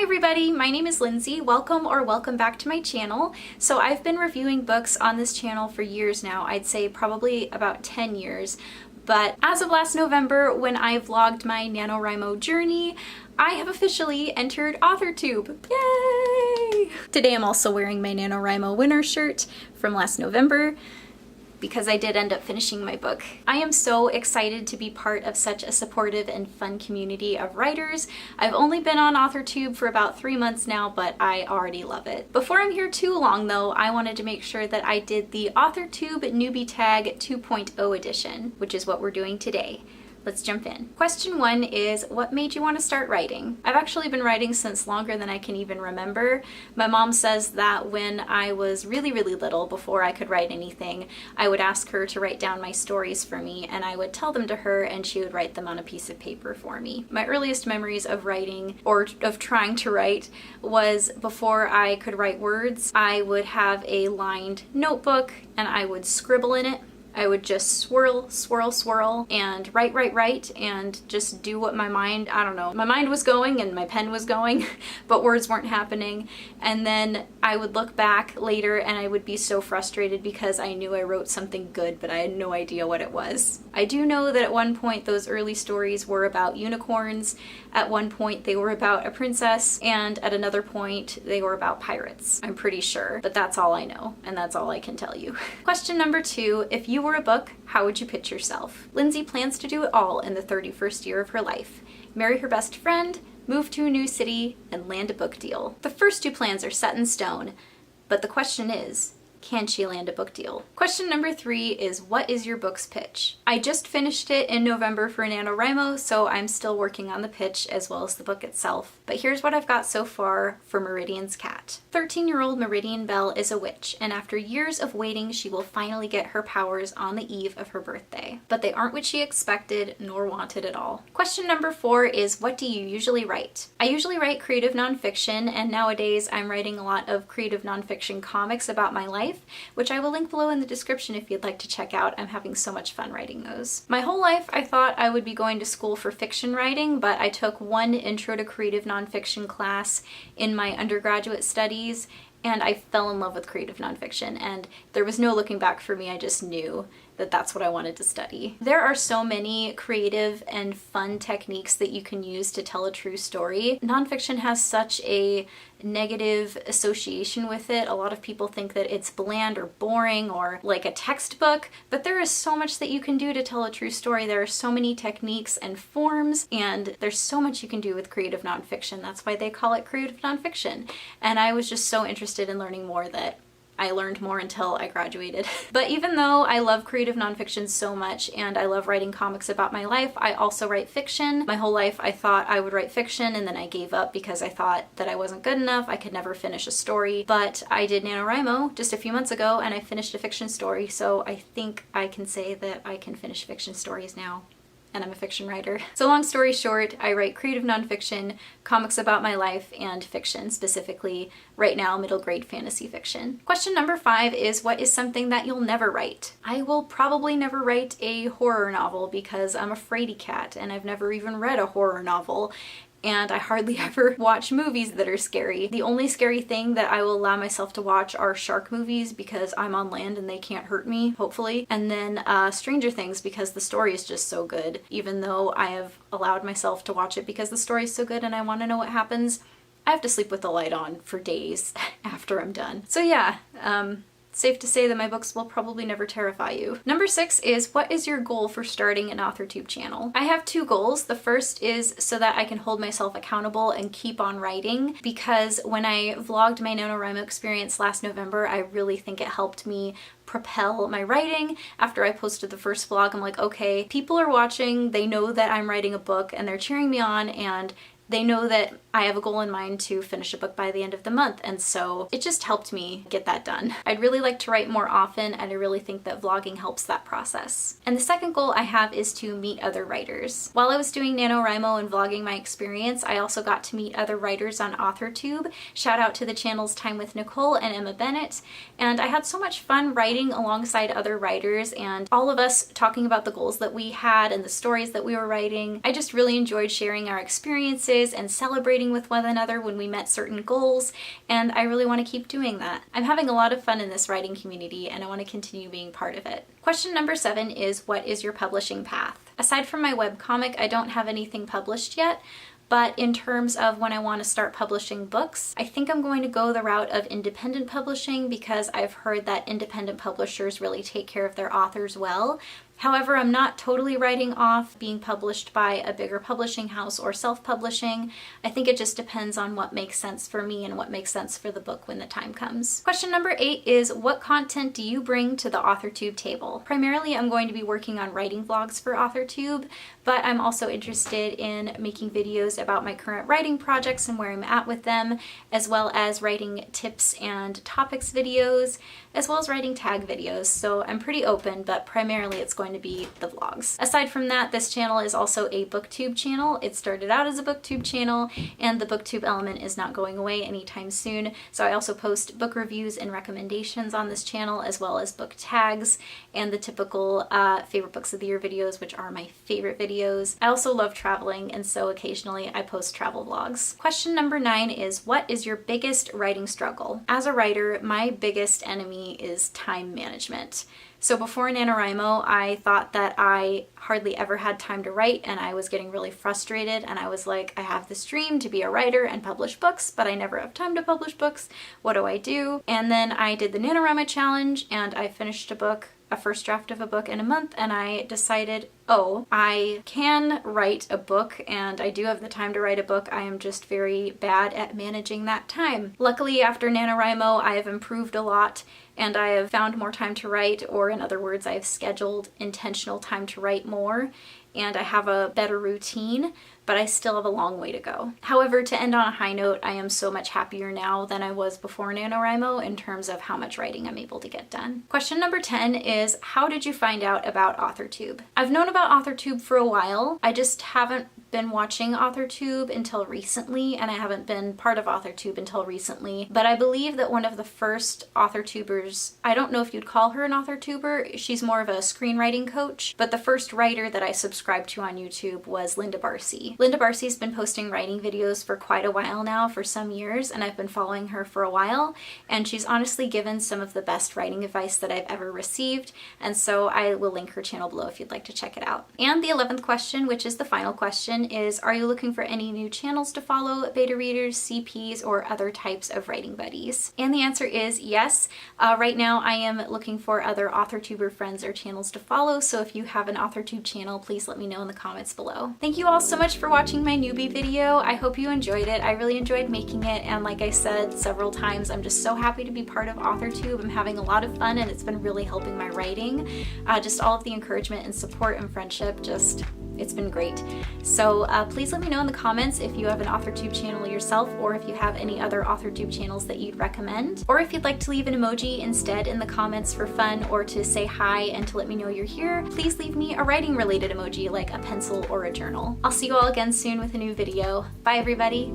everybody, my name is Lindsay. Welcome back to my channel. So I've been reviewing books on this channel for years now. I'd say probably about 10 years. But as of last November, when I vlogged my NaNoWriMo journey, I have officially entered AuthorTube. Yay! Today I'm also wearing my NaNoWriMo winter shirt from last November, because I did end up finishing my book. I am so excited to be part of such a supportive and fun community of writers. I've only been on AuthorTube for about 3 months now, but I already love it. Before I'm here too long though, I wanted to make sure that I did the AuthorTube Newbie Tag 2.0 edition, which is what we're doing today. Let's jump in. Question 1 is, what made you want to start writing? I've actually been writing since longer than I can even remember. My mom says that when I was really little, before I could write anything, I would ask her to write down my stories for me, and I would tell them to her and she would write them on a piece of paper for me. My earliest memories of writing, or of trying to write, was before I could write words. I would have a lined notebook and I would scribble in it. I would just swirl, and write, and just do what my mind, I don't know, my mind was going and my pen was going, but words weren't happening. And then I would look back later and I would be so frustrated because I knew I wrote something good, but I had no idea what it was. I do know that at one point those early stories were about unicorns, at one point they were about a princess, and at another point they were about pirates. I'm pretty sure, but that's all I know, and that's all I can tell you. Question number 2, if you were a book, how would you pitch yourself? Lindsay plans to do it all in the 31st year of her life. Marry her best friend, move to a new city, and land a book deal. The first 2 plans are set in stone, but the question is, can she land a book deal? Question number 3 is, what is your book's pitch? I just finished it in November for NaNoWriMo, so I'm still working on the pitch as well as the book itself. But here's what I've got so far for Meridian's cat. 13-year-old Meridian Bell is a witch, and after years of waiting, she will finally get her powers on the eve of her birthday. But they aren't what she expected nor wanted at all. Question number 4 is, what do you usually write? I usually write creative nonfiction, and nowadays I'm writing a lot of creative nonfiction comics about my life, which I will link below in the description if you'd like to check out. I'm having so much fun writing those. My whole life I thought I would be going to school for fiction writing, but I took one intro to creative nonfiction class in my undergraduate studies, and I fell in love with creative nonfiction, and there was no looking back for me. I just knew that that's what I wanted to study. There are so many creative and fun techniques that you can use to tell a true story. Nonfiction has such a negative association with it. A lot of people think that it's bland or boring or like a textbook, but there is so much that you can do to tell a true story. There are so many techniques and forms, and there's so much you can do with creative nonfiction. That's why they call it creative nonfiction. And I was just so interested in learning more that I learned more until I graduated. But even though I love creative nonfiction so much and I love writing comics about my life, I also write fiction. My whole life I thought I would write fiction, and then I gave up because I thought that I wasn't good enough. I could never finish a story. But I did NaNoWriMo just a few months ago and I finished a fiction story, so I think I can say that I can finish fiction stories now. And I'm a fiction writer. So long story short, I write creative nonfiction, comics about my life, and fiction, specifically right now middle grade fantasy fiction. Question number 5 is, what is something that you'll never write? I will probably never write a horror novel because I'm a fraidy cat and I've never even read a horror novel. And I hardly ever watch movies that are scary. The only scary thing that I will allow myself to watch are shark movies because I'm on land and they can't hurt me, hopefully. And then Stranger Things because the story is just so good. Even though I have allowed myself to watch it because the story is so good and I want to know what happens, I have to sleep with the light on for days after I'm done. So yeah, safe to say that my books will probably never terrify you. Number 6 is, what is your goal for starting an AuthorTube channel? I have 2 goals. The first is so that I can hold myself accountable and keep on writing, because when I vlogged my NaNoWriMo experience last November, I really think it helped me propel my writing. After I posted the first vlog, I'm like, okay, people are watching, they know that I'm writing a book and they're cheering me on, and they know that I have a goal in mind to finish a book by the end of the month, and so it just helped me get that done. I'd really like to write more often, and I really think that vlogging helps that process. And the second goal I have is to meet other writers. While I was doing NaNoWriMo and vlogging my experience, I also got to meet other writers on AuthorTube. Shout out to the channels Time with Nicole and Emma Bennett. And I had so much fun writing alongside other writers and all of us talking about the goals that we had and the stories that we were writing. I just really enjoyed sharing our experiences successes and celebrating with one another when we met certain goals, and I really want to keep doing that. I'm having a lot of fun in this writing community, and I want to continue being part of it. Question number 7 is, what is your publishing path? Aside from my webcomic, I don't have anything published yet. But in terms of when I want to start publishing books, I think I'm going to go the route of independent publishing because I've heard that independent publishers really take care of their authors well. However, I'm not totally writing off being published by a bigger publishing house or self-publishing. I think it just depends on what makes sense for me and what makes sense for the book when the time comes. Question number 8 is, what content do you bring to the AuthorTube table? Primarily, I'm going to be working on writing vlogs for AuthorTube, but I'm also interested in making videos about my current writing projects and where I'm at with them, as well as writing tips and topics videos, as well as writing tag videos. So I'm pretty open, but primarily it's going to be the vlogs. Aside from that, this channel is also a booktube channel. It started out as a booktube channel, and the booktube element is not going away anytime soon. So I also post book reviews and recommendations on this channel, as well as book tags and the typical favorite books of the year videos, which are my favorite videos. I also love traveling, and so occasionally I post travel vlogs. Question number 9 is, what is your biggest writing struggle? As a writer, my biggest enemy is time management. So before NaNoWriMo, I thought that I hardly ever had time to write, and I was getting really frustrated, and I was like, I have this dream to be a writer and publish books, but I never have time to publish books. What do I do? And then I did the NaNoWriMo challenge, and I finished a first draft of a book in a month, and I decided, oh, I can write a book, and I do have the time to write a book. I am just very bad at managing that time. Luckily, after NaNoWriMo, I have improved a lot, and I have found more time to write, or in other words, I have scheduled intentional time to write more, and I have a better routine, but I still have a long way to go. However, to end on a high note, I am so much happier now than I was before NaNoWriMo in terms of how much writing I'm able to get done. Question number 10 is, how did you find out about AuthorTube? I've known about AuthorTube for a while. I just haven't been watching AuthorTube until recently, and I haven't been part of AuthorTube until recently, but I believe that one of the first AuthorTubers, I don't know if you'd call her an AuthorTuber, she's more of a screenwriting coach, but the first writer that I subscribed to on YouTube was Linda Barcy. Linda Barcy's been posting writing videos for quite a while now, for some years, and I've been following her for a while, and she's honestly given some of the best writing advice that I've ever received, and so I will link her channel below if you'd like to check it out. And the 11th question, which is the final question, is, are you looking for any new channels to follow, beta readers, CPs, or other types of writing buddies? And the answer is yes. Right now I am looking for other AuthorTuber friends or channels to follow, so if you have an AuthorTube channel, please let me know in the comments below. Thank you all so much for watching my newbie video. I hope you enjoyed it. I really enjoyed making it, and like I said several times, I'm just so happy to be part of AuthorTube. I'm having a lot of fun, and it's been really helping my writing. Just all of the encouragement and support and friendship, it's been great. So please let me know in the comments if you have an AuthorTube channel yourself, or if you have any other AuthorTube channels that you'd recommend, or if you'd like to leave an emoji instead in the comments for fun, or to say hi and to let me know you're here, please leave me a writing related emoji like a pencil or a journal. I'll see you all again soon with a new video. Bye everybody!